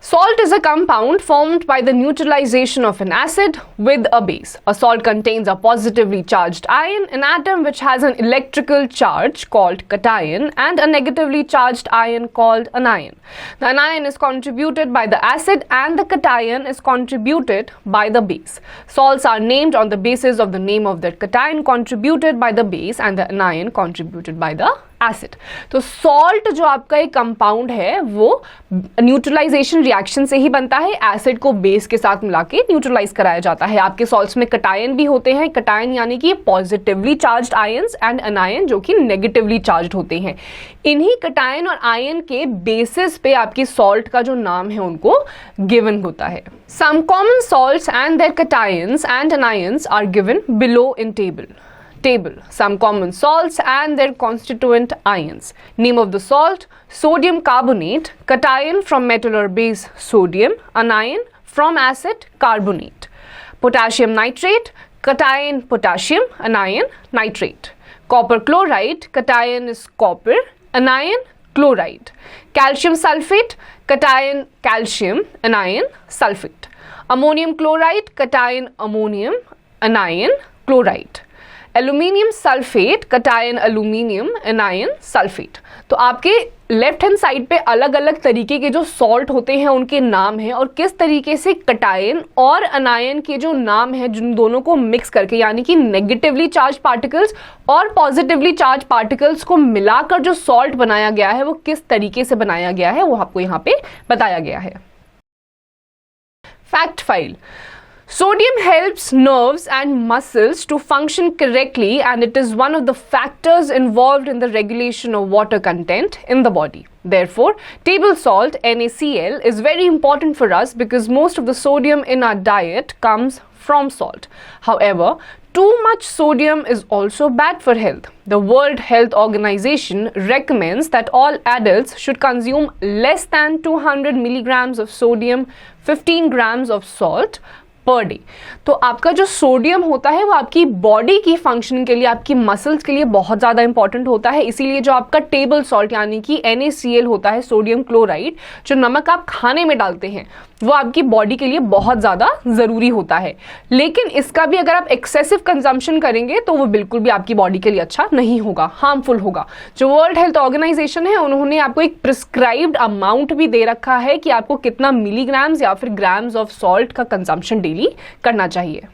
Salt is a compound formed by the neutralization of an acid with a base. A salt contains a positively charged ion, an atom which has an electrical charge called cation, and a negatively charged ion called anion. The anion is contributed by the acid and the cation is contributed by the base. Salts are named on the basis of the name of the cation contributed by the base and the anion contributed by the acid. तो salt जो आपका एक compound है वो neutralisation reaction से ही बनता है। Acid को बेस के साथ मिला के न्यूट्रलाइज कराया जाता है। आपके सॉल्ट्स में कटायन भी होते हैं। कटायन यानी कि पॉजिटिवली चार्ज्ड आयंस एंड अनायन जो कि नेगेटिवली चार्ज्ड होते हैं। इन्हीं कटायन और आयन के बेसिस पे आपकी सॉल्ट का जो नाम है उनको गिवन होता है। Some common salts and their cations and anions are given below in table. Some common salts and their constituent ions. Name of the salt: sodium carbonate, cation from metal or base sodium, anion from acid carbonate. Potassium nitrate, cation potassium, anion nitrate. Copper chloride, cation is copper, anion chloride. Calcium sulfate, cation calcium, anion sulfate. Ammonium chloride, cation ammonium, anion chloride. Aluminium sulphate, cation aluminium, anion sulphate. तो आपके left hand side पे अलग अलग तरीके के जो salt होते हैं उनके नाम हैं और किस तरीके से कटायन और अनायन के जो नाम है जिन दोनों को मिक्स करके यानी कि नेगेटिवली चार्ज पार्टिकल्स और पॉजिटिवली चार्ज पार्टिकल्स को मिलाकर जो सॉल्ट बनाया गया है वो किस तरीके से बनाया गया है वो आपको यहाँ पे बताया गया है। Fact file: Sodium helps nerves and muscles to function correctly and it is one of the factors involved in the regulation of water content in the body. Therefore, table salt NaCl is very important for us because most of the sodium in our diet comes from salt. However, too much sodium is also bad for health. The World Health Organization recommends that all adults should consume less than 200 milligrams of sodium, 15 grams of salt per day. तो आपका जो sodium होता है वो आपकी body की functioning के लिए, आपकी मसल्स के लिए बहुत ज़्यादा इंपॉर्टेंट होता है। इसीलिए जो आपका टेबल सॉल्ट यानी कि NaCl होता है, सोडियम क्लोराइड, जो नमक आप खाने में डालते हैं वो आपकी बॉडी के लिए बहुत ज़्यादा ज़रूरी होता है। लेकिन इसका भी अगर आप एक्सेसिव कंजम्पशन करेंगे तो वो बिल्कुल भी आपकी बॉडी के लिए अच्छा नहीं होगा, हार्मफुल होगा। जो वर्ल्ड हेल्थ ऑर्गेनाइजेशन है उन्होंने आपको एक प्रिस्क्राइब्ड अमाउंट भी दे रखा है कि आपको कितना मिलीग्राम्स या फिर ग्राम्स ऑफ सॉल्ट का कंजम्पशन डेली करना चाहिए।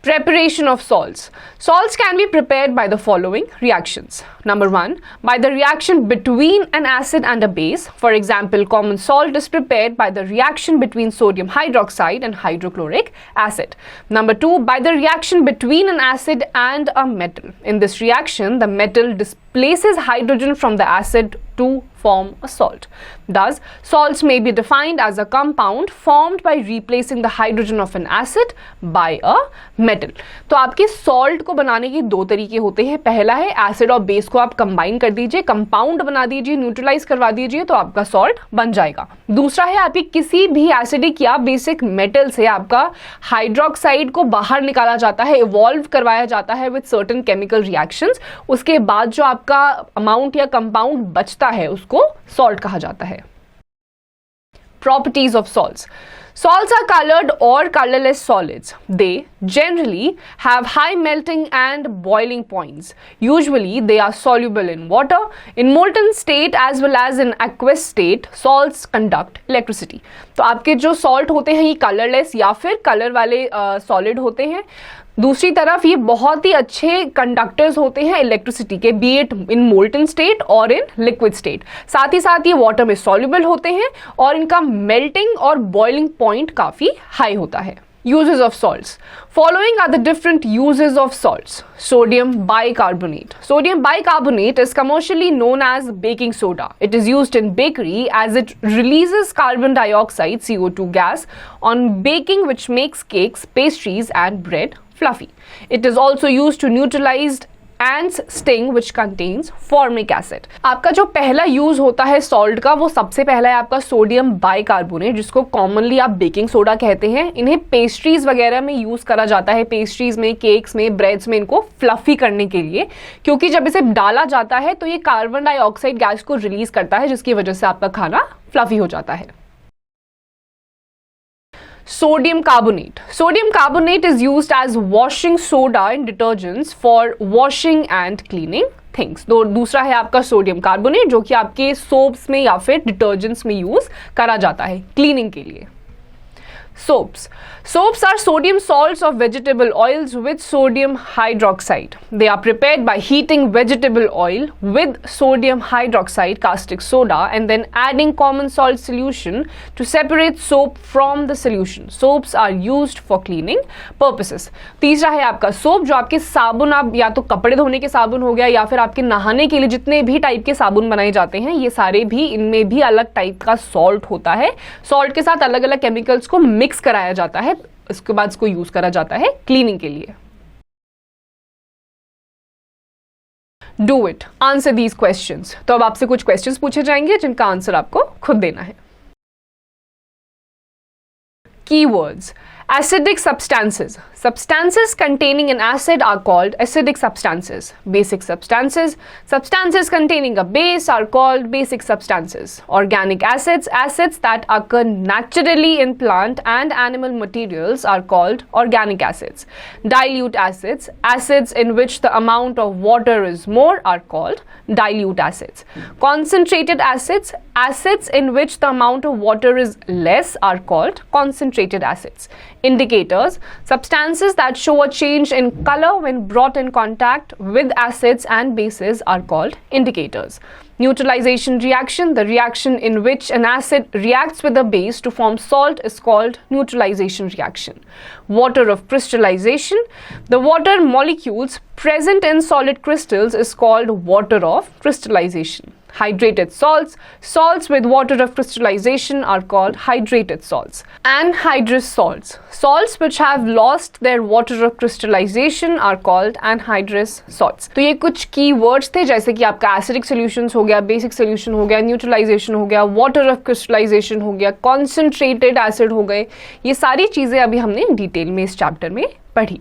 Preparation of salts. Salts can be prepared by the following reactions. Number 1, by the reaction between an acid and a base. For example, common salt is prepared by the reaction between sodium hydroxide and hydrochloric acid. Number 2, by the reaction between an acid and a metal. In this reaction, the metal displaces hydrogen from the acid to form a salt. Thus, salts may be defined as a compound formed by replacing the hydrogen of an acid by a metal. तो आपके salt को बनाने के दो तरीके होते हैं. पहला है एसिड और बेस को आप कंबाइन कर दीजिए, कंपाउंड बना दीजिए, न्यूट्रलाइज करवा दीजिए तो आपका सॉल्ट बन जाएगा. दूसरा है आपकी किसी भी एसिडिक या बेसिक मेटल से आपका हाइड्रोक्साइड को बाहर निकाला जाता है, इवॉल्व करवाया जाता है विद सर्टेन केमिकल रिएक्शंस. उसके बाद जो आपका अमाउंट या कंपाउंड बचता है उसको सॉल्ट कहा जाता है. Properties of salts. Salts are colored or colorless solids. They generally have high melting and boiling points. Usually, they are soluble in water. In molten state as well as in aqueous state, salts conduct electricity. तो आपके जो salt होते हैं ये colorless या फिर color वाले solid होते हैं. दूसरी तरफ ये बहुत ही अच्छे कंडक्टर्स होते हैं इलेक्ट्रिसिटी के, B it in molten state और इन लिक्विड स्टेट. साथ ही साथ ये वाटर में सॉल्युबल होते हैं और इनका मेल्टिंग और बॉइलिंग पॉइंट काफी हाई होता है. Uses of salts. Following are the different uses of salts. Sodium bicarbonate. Sodium bicarbonate is commercially known as baking soda. It is used in bakery as it releases carbon dioxide (CO2) gas on baking, which makes cakes, pastries, and bread fluffy. It is also used to neutralize ants sting which contains formic acid. आपका जो पहला use होता है salt का वो सबसे पहला है आपका सोडियम बाइकार्बोनेट, जिसको कॉमनली आप बेकिंग सोडा कहते हैं. इन्हें पेस्ट्रीज वगैरह में यूज करा जाता है, पेस्ट्रीज में, केक्स में, ब्रेड्स में, इनको फ्लफी करने के लिए, क्योंकि जब इसे डाला जाता है तो ये कार्बन डाइऑक्साइड गैस को रिलीज करता है जिसकी वजह से आपका खाना फ्लफी हो जाता है. Sodium carbonate. Sodium carbonate is used as washing soda in detergents for washing and cleaning things. दूसरा है आपका सोडियम कार्बोनेट जो कि आपके सोप्स में या फिर डिटर्जेंट्स में यूज करा जाता है क्लीनिंग के लिए. Soaps. Soaps are sodium salts of vegetable oils with sodium hydroxide. They are prepared by heating vegetable oil with sodium hydroxide caustic soda and then adding common salt solution to separate soap from the solution. Soaps are used for cleaning purposes. तीसरा है आपका soap जो आपके साबुन, आप या तो कपड़े धोने के साबुन हो गया या फिर आपके नहाने के लिए जितने भी टाइप के साबुन बनाए जाते हैं ये सारे भी, इनमें भी अलग टाइप का सॉल्ट होता है. सॉल्ट के साथ अलग अलग केमिकल्स को मिक्स कराया जाता है, उसके बाद इसको यूज करा जाता है क्लीनिंग के लिए. Do it. Answer these questions. तो अब आपसे कुछ क्वेश्चंस पूछे जाएंगे जिनका आंसर आपको खुद देना है. Keywords. Acidic substances. Substances containing an acid are called acidic substances. Basic substances. Substances containing a base are called basic substances. Organic acids. Acids that occur naturally in plant and animal materials are called organic acids. Dilute acids. Acids in which the amount of water is more are called dilute acids. Concentrated acids. Acids in which the amount of water is less are called concentrated acids. Indicators. Substances that show a change in color when brought in contact with acids and bases are called indicators. Neutralization reaction. The reaction in which an acid reacts with a base to form salt is called neutralization reaction. Water of crystallization. The water molecules present in solid crystals is called water of crystallization. Hydrated salts. Salts with water of crystallization are called hydrated salts. Anhydrous salts. Salts which have lost their water of crystallization are called anhydrous salts. तो ये कुछ की words थे जैसे कि आपका acidic solutions हो गया, बेसिक सॉल्यूशन हो गया, न्यूट्रलाइजेशन हो गया, वाटर ऑफ क्रिस्टलाइजेशन हो गया, कॉन्सेंट्रेटेड एसिड हो गए. ये सारी चीजें अभी हमने डिटेल में इस चैप्टर में पढ़ी.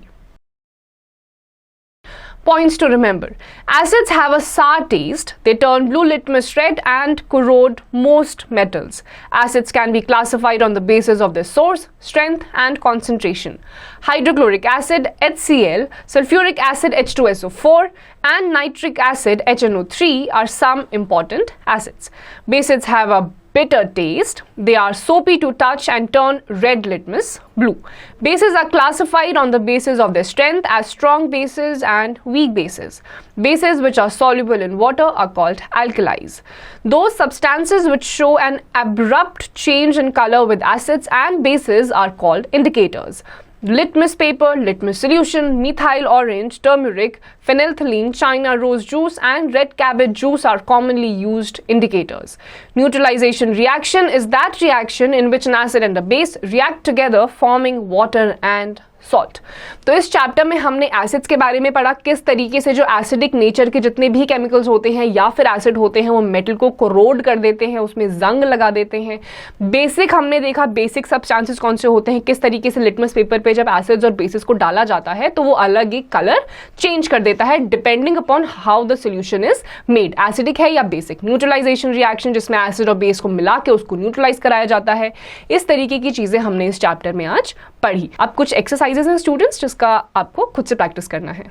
Points to remember. Acids have a sour taste. They turn blue litmus red and corrode most metals. Acids can be classified on the basis of their source, strength and concentration. Hydrochloric acid HCl, sulfuric acid H2SO4 and nitric acid HNO3 are some important acids. Bases have a bitter taste. They are soapy to touch and turn red litmus blue. Bases are classified on the basis of their strength as strong bases and weak bases. Bases which are soluble in water are called alkalis. Those substances which show an abrupt change in color with acids and bases are called indicators. Litmus paper, litmus solution, methyl orange, turmeric, phenolphthalein, China rose juice and red cabbage juice are commonly used indicators. Neutralization reaction is that reaction in which an acid and a base react together forming water and salt. तो इस chapter में हमने acids के बारे में पढ़ा, किस तरीके से जो एसिडिक नेचर के जितने भी केमिकल्स होते हैं या फिर एसिड होते हैं वो मेटल को कोरोड कर देते हैं, उसमें जंग लगा देते हैं. बेसिक हमने देखा, बेसिक सब्सटेंसेस कौन से होते हैं, किस तरीके से लिटमस पेपर पे जब एसिड्स और बेसिस को डाला जाता है तो वो अलग ही कलर चेंज कर देता है depending upon how the solution is made, acidic है या बेसिक. न्यूट्रलाइजेशन रिएक्शन जिसमें एसिड और बेस को मिला के उसको न्यूट्रलाइज कराया जाता है. इस तरीके की चीजें हमने इस चैप्टर में आज पढ़ी. अब कुछ एक्सरसाइजेस हैं स्टूडेंट्स जिसका आपको खुद से प्रैक्टिस करना है.